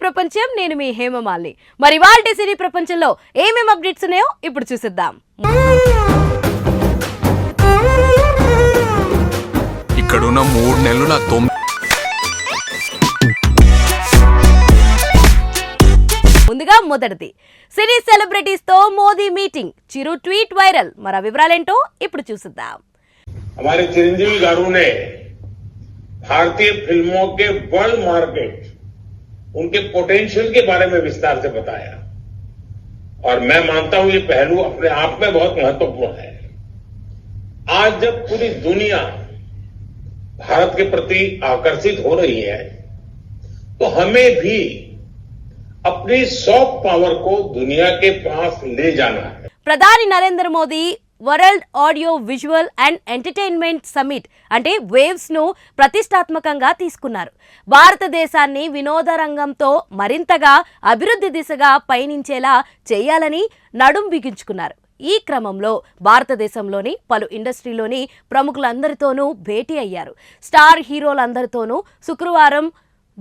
ప్రపంచం నేను మీ హేమమాలిని. మరి ఇవాల్టి సినీ ప్రపంచంలో ఏమేం అప్డేట్స్ ఉన్నాయో ఇప్పుడు చూసేద్దాం. ఇక్కడున్న 3 నెలలు నా ముందుగా మొదటిది సినీ సెలబ్రిటీస్ తో మోదీ మీటింగ్, చిరు ట్వీట్ వైరల్. మరి వివరాలేంటో ఇప్పుడు చూసేద్దాం. हमारे चिरंजीवी गारू ने भारतीय फिल्मों के वर्ल्ड मार्केट, उनके पोटेंशियल के बारे में विस्तार से बताया और मैं मानता हूं ये पहलू अपने आप में बहुत महत्वपूर्ण है. आज जब पूरी दुनिया भारत के प्रति आकर्षित हो रही है तो हमें भी अपनी सॉफ्ट पावर को दुनिया के पास ले जाना है. ప్రధాని Narendra Modi world audio visual and entertainment summit అంటే వేవ్స్ ను ప్రతిష్టాత్మకంగా తీసుకున్నారు. భారతదేశాన్ని వినోద రంగంతో మరింతగా అభివృద్ధి దిశగా పయనించేలా చేయాలని నడుం బిగించుకున్నారు. ఈ క్రమంలో భారతదేశంలోని పలు ఇండస్ట్రీలోని ప్రముఖులందరితోనూ భేటీ అయ్యారు. స్టార్ హీరోలందరితోనూ శుక్రవారం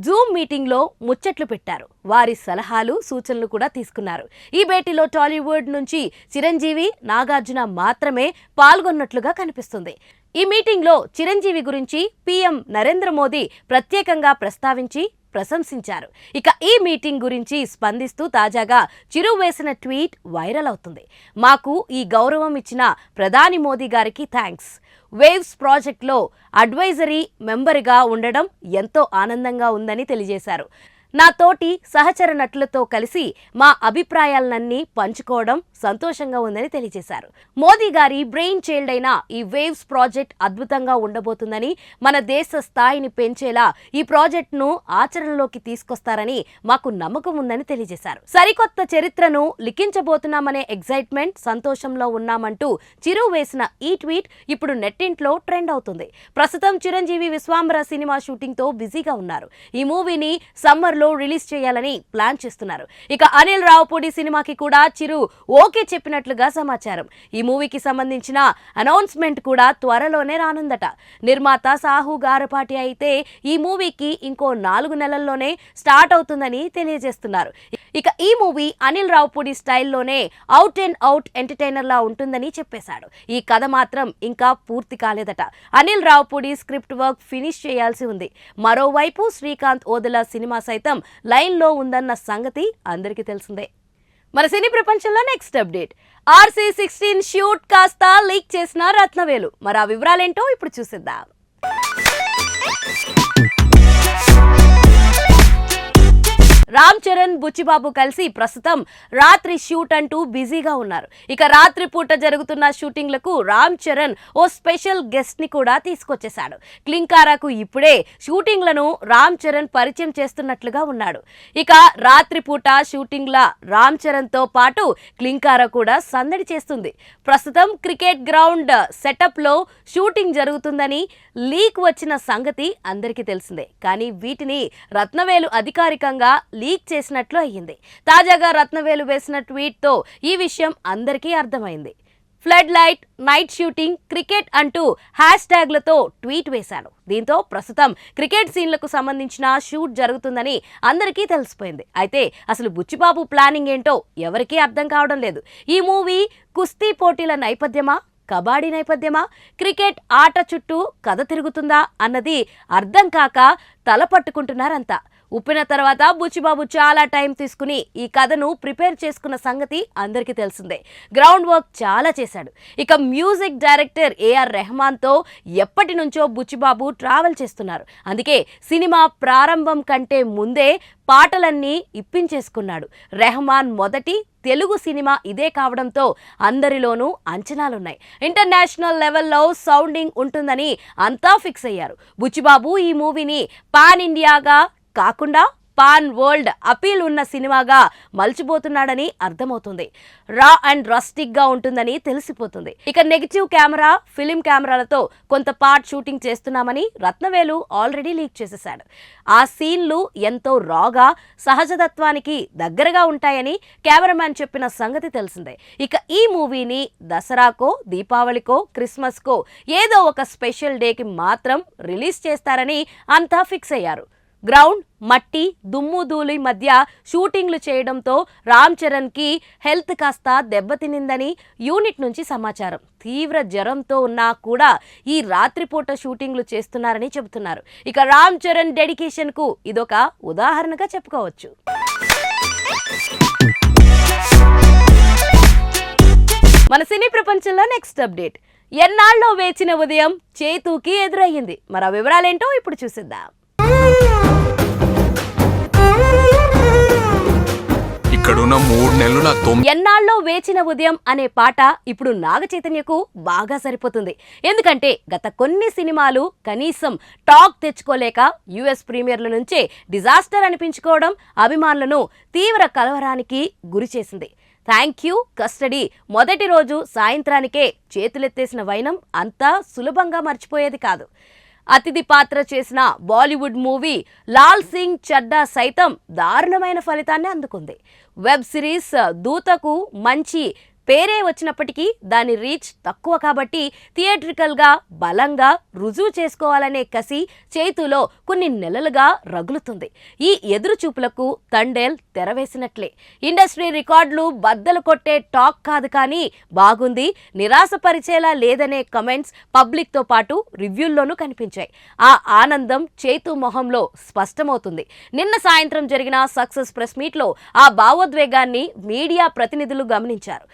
జూమ్ మీటింగ్లో ముచ్చట్లు పెట్టారు. వారి సలహాలు సూచనలు కూడా తీసుకున్నారు. ఈ భేటీలో టాలీవుడ్ నుంచి చిరంజీవి, నాగార్జున మాత్రమే పాల్గొన్నట్లుగా కనిపిస్తుంది. ఈ మీటింగ్లో చిరంజీవి గురించి పీఎం నరేంద్ర మోదీ ప్రత్యేకంగా ప్రస్తావించి ప్రశంసించారు. ఇక ఈ మీటింగ్ గురించి స్పందిస్తూ తాజాగా చిరు వేసిన ట్వీట్ వైరల్ అవుతుంది. మాకు ఈ గౌరవం ఇచ్చిన ప్రధాని మోదీ గారికి థ్యాంక్స్. వేవ్స్ ప్రాజెక్ట్లో అడ్వైజరీ మెంబర్గా ఉండడం ఎంతో ఆనందంగా ఉందని తెలియజేశారు. నా తోటి సహచర నటులతో కలిసి మా అభిప్రాయాలన్నీ పంచుకోవడం సంతోషంగా ఉందని తెలియజేశారు. మోదీ గారి బ్రెయిన్ చైల్డ్ అయిన ఈ వేవ్స్ ప్రాజెక్ట్ అద్భుతంగా ఉండబోతుందని, మన దేశ స్థాయిని పెంచేలా ఈ ప్రాజెక్టును ఆచరణలోకి తీసుకొస్తారని మాకు నమ్మకం ఉందని తెలియజేశారు. సరికొత్త చరిత్రను లిఖించబోతున్నామనే ఎగ్జైట్మెంట్, సంతోషంలో ఉన్నామంటూ చిరు వేసిన ఈ ట్వీట్ ఇప్పుడు నెట్టింట్లో ట్రెండ్ అవుతుంది. ప్రస్తుతం చిరంజీవి విశ్వాంబర సినిమా షూటింగ్ తో బిజీగా ఉన్నారు. ఈ మూవీని సమ్మర్ లో రిలీజ్ చేయాలని ప్లాన్ చేస్తున్నారు. ఇక అనిల్ రావుపూడి సినిమాకి కూడా చిరు ఓకే చెప్పినట్లుగా సమాచారం. ఈ మూవీకి సంబంధించిన అనౌన్స్మెంట్ కూడా త్వరలోనే రానుందట. నిర్మాత సాహు గారపాటి అయితే ఈ మూవీకి ఇంకో 4 నెలల్లోనే స్టార్ట్ అవుతుందని తెలియజేస్తున్నారు. ఇక ఈ మూవీ అనిల్ రావుపూడి స్టైల్లోనే అవుట్ అండ్ అవుట్ ఎంటర్టైనర్ లా ఉంటుందని చెప్పేశాడు. ఈ కథ మాత్రం ఇంకా పూర్తి కాలేదట. Anil Ravipudi script work finish చేయాల్సి ఉంది. మరోవైపు శ్రీకాంత్ ఓదెల సినిమా సైతం లైన్ లో ఉందన్న సంగతి అందరికీ తెలిసిందే. మన సినీ ప్రపంచంలో నెక్స్ట్ అప్డేట్, RC16 షూట్ కాస్త లీక్ చేసిన రత్నవేలు. మరి ఆ వివరాలేంటో ఇప్పుడు చూసేద్దాం. రామ్ చరణ్, బుచ్చిబాబు కలిసి ప్రస్తుతం రాత్రి షూట్ అంటూ బిజీగా ఉన్నారు. ఇక రాత్రి పూట జరుగుతున్న షూటింగ్లకు రామ్ చరణ్ ఓ స్పెషల్ గెస్ట్ ని కూడా తీసుకొచ్చేశాడు. క్లింకారాకు ఇప్పుడే షూటింగ్లను రామ్ చరణ్ పరిచయం చేస్తున్నట్లుగా ఉన్నాడు. ఇక రాత్రి పూట షూటింగ్ల రామ్ చరణ్ తో పాటు క్లింకారా కూడా సందడి చేస్తుంది. ప్రస్తుతం క్రికెట్ గ్రౌండ్ సెటప్ లో షూటింగ్ జరుగుతుందని లీక్ వచ్చిన సంగతి అందరికీ తెలిసిందే. కానీ వీటిని రత్నవేలు అధికారికంగా లీక్ చేసినట్లు అయ్యింది. తాజాగా రత్నవేలు వేసిన ట్వీట్ తో ఈ విషయం అందరికీ అర్థమైంది. Flood light, night shooting, cricket అంటూ హ్యాష్ ట్యాగ్లతో ట్వీట్ వేశాడు. దీంతో ప్రస్తుతం క్రికెట్ సీన్లకు సంబంధించిన షూట్ జరుగుతుందని అందరికీ తెలిసిపోయింది. అయితే అసలు బుచ్చిబాబు ప్లానింగ్ ఏంటో ఎవరికీ అర్థం కావడం లేదు. ఈ మూవీ కుస్తీ పోటీల నేపథ్యమా, కబాడీ నేపథ్యమా, క్రికెట్ ఆట చుట్టూ కథ తిరుగుతుందా అన్నది అర్థం కాక తలపట్టుకుంటున్నారంతా. ఉప్పిన తర్వాత బుచ్చిబాబు చాలా టైం తీసుకుని ఈ కథను ప్రిపేర్ చేసుకున్న సంగతి అందరికీ తెలిసిందే. గ్రౌండ్ వర్క్ చాలా చేశాడు. ఇక మ్యూజిక్ డైరెక్టర్ AR రెహమాన్తో ఎప్పటి నుంచో బుచ్చిబాబు ట్రావెల్ చేస్తున్నారు. అందుకే సినిమా ప్రారంభం కంటే ముందే పాటలన్నీ ఇప్పించేసుకున్నాడు. రెహమాన్ మొదటి తెలుగు సినిమా ఇదే కావడంతో అందరిలోనూ అంచనాలున్నాయి. ఇంటర్నేషనల్ లెవెల్లో సౌండింగ్ ఉంటుందని అంతా ఫిక్స్ అయ్యారు. బుచ్చిబాబు ఈ మూవీని పాన్ ఇండియాగా కాకుండా పాన్ వరల్డ్ అపీల్ ఉన్న సినిమాగా మలుచుబోతున్నాడని అర్థమవుతుంది. రా అండ్ రస్టిక్ గా ఉంటుందని తెలిసిపోతుంది. ఇక నెగిటివ్ కెమెరా, ఫిలిం కెమెరాలతో కొంత పార్ట్ షూటింగ్ చేస్తున్నామని రత్నవేలు ఆల్రెడీ లీక్ చేసేశాడు. ఆ సీన్లు ఎంతో రాగా, సహజతత్వానికి దగ్గరగా ఉంటాయని కెమెరామ్యాన్ చెప్పిన సంగతి తెలిసిందే. ఇక ఈ మూవీని దసరాకో, దీపావళికో, క్రిస్మస్కో ఏదో ఒక స్పెషల్ డేకి మాత్రం రిలీజ్ చేస్తారని అంతా ఫిక్స్ అయ్యారు. గ్రౌండ్ మట్టి దుమ్ము ధూళి మధ్య షూటింగ్లు చేయడంతో రామ్ చరణ్కి హెల్త్ కాస్త దెబ్బతినిందని యూనిట్ నుంచి సమాచారం. తీవ్ర జ్వరంతో ఉన్నా కూడా ఈ రాత్రిపూట షూటింగ్లు చేస్తున్నారని చెబుతున్నారు. ఇక రామ్ చరణ్ డెడికేషన్కు ఇదొక ఉదాహరణగా చెప్పుకోవచ్చు. మన సినీ ప్రపంచంలో నెక్స్ట్ అప్డేట్. ఎన్నాళ్ళలో వేచిన ఉదయం చేతూకి ఎదురయ్యింది. మరి ఆ వివరాలేంటో ఇప్పుడు చూసిద్దాం. ఇక్కడున్న 3 నెలలు నాకు ఎన్నాళ్ళలో వేచిన ఉదయం అనే పాట ఇప్పుడు నాగ చైతన్యకు బాగా సరిపోతుంది. ఎందుకంటే గత కొన్ని సినిమాలు కనీసం టాక్ తెచ్చుకోలేక యుఎస్ ప్రీమియర్ల నుంచే డిజాస్టర్ అనిపించుకోవడం అభిమానులను తీవ్ర కలవరానికి గురి చేసింది. థ్యాంక్ యూ కస్టడీ మొదటి రోజు సాయంత్రానికే చేతులెత్తేసిన వైనం అంతా సులభంగా మర్చిపోయేది కాదు. అతిథి పాత్ర చేసిన బాలీవుడ్ మూవీ లాల్ సింగ్ చడ్డా సైతం దారుణమైన ఫలితాన్ని అందుకుంది. వెబ్ సిరీస్ దూతకు మంచి పేరే వచ్చినప్పటికీ దాని రీచ్ తక్కువ కాబట్టి థియేట్రికల్గా బలంగా రుజువు చేసుకోవాలనే కసి చేతులో కొన్ని నెలలుగా రగులుతుంది. ఈ ఎదురుచూపులకు తండేల్ తెరవేసినట్లే. ఇండస్ట్రీ రికార్డులు బద్దలు కొట్టే టాక్ కాదు కానీ బాగుంది, నిరాశపరిచేలా లేదనే కమెంట్స్ పబ్లిక్తో పాటు రివ్యూల్లోనూ కనిపించాయి. ఆ ఆనందం చేతు మొహంలో స్పష్టమవుతుంది. నిన్న సాయంత్రం జరిగిన సక్సెస్ ప్రెస్ మీట్లో ఆ భావోద్వేగాన్ని మీడియా ప్రతినిధులు గమనించారు.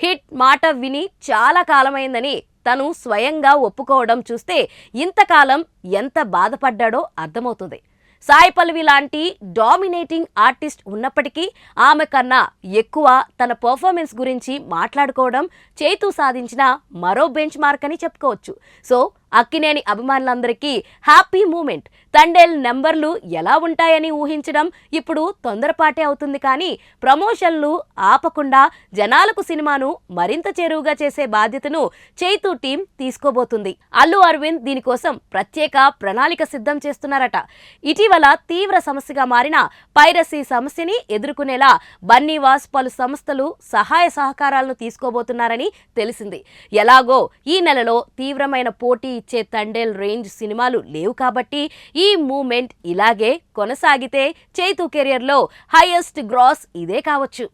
హిట్ మాట విని చాలా కాలమైందని తను స్వయంగా ఒప్పుకోవడం చూస్తే ఇంతకాలం ఎంత బాధపడ్డాడో అర్థమవుతుంది. సాయి పల్లవి లాంటి డామినేటింగ్ ఆర్టిస్ట్ ఉన్నప్పటికీ ఆమె కన్నా ఎక్కువ తన పర్ఫార్మెన్స్ గురించి మాట్లాడుకోవడం చేతు సాధించిన మరో బెంచ్ మార్క్ అని చెప్పుకోవచ్చు. సో అక్కినేని అభిమానులందరికీ హ్యాపీ మూమెంట్. తండేల్ నెంబర్లు ఎలా ఉంటాయని ఊహించడం ఇప్పుడు తొందరపాటే అవుతుంది కానీ ప్రమోషన్లు ఆపకుండా జనాలకు సినిమాను మరింత చేరువుగా చేసే బాధ్యతను చేతు టీం తీసుకోబోతుంది. అల్లు అరవింద్ దీనికోసం ప్రత్యేక ప్రణాళిక సిద్ధం చేస్తున్నారట. ఇటీవల తీవ్ర సమస్యగా మారిన పైరసీ సమస్యని ఎదుర్కొనేలా బన్నీవాస్ పలు సంస్థలు సహాయ సహకారాలను తీసుకోబోతున్నారని తెలిసింది. ఎలాగో ఈ నెలలో తీవ్రమైన పోటీ ఇచ్చే తండేల్ రేంజ్ సినిమాలు లేవు కాబట్టి ఈ మూమెంట్ ఇలాగే కొనసాగితే చేతు కెరియర్లో హైయెస్ట్ గ్రాస్ ఇదే కావచ్చు.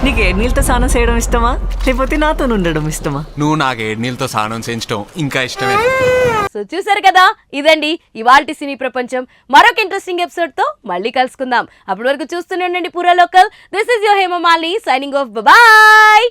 నీకు ఏడ్నీళ్ళతో స్నానం చేయడం ఇష్టమా లేకపోతే నాతో ఉండడం ఇష్టమా? నువ్వు నాకు ఏడ్నీళ్ళతో స్నానం చేయించడం ఇంకా ఇష్టమే. సో చూసారు కదా, ఇదండి ఇవాల్టి సినీ ప్రపంచం. మరొక ఇంట్రెస్టింగ్ ఎపిసోడ్ తో మళ్ళీ కలుసుకుందాం. అప్పటి వరకు చూస్తూనే ఉండండి పూరా local. This is your Hemamalini signing off. Bye.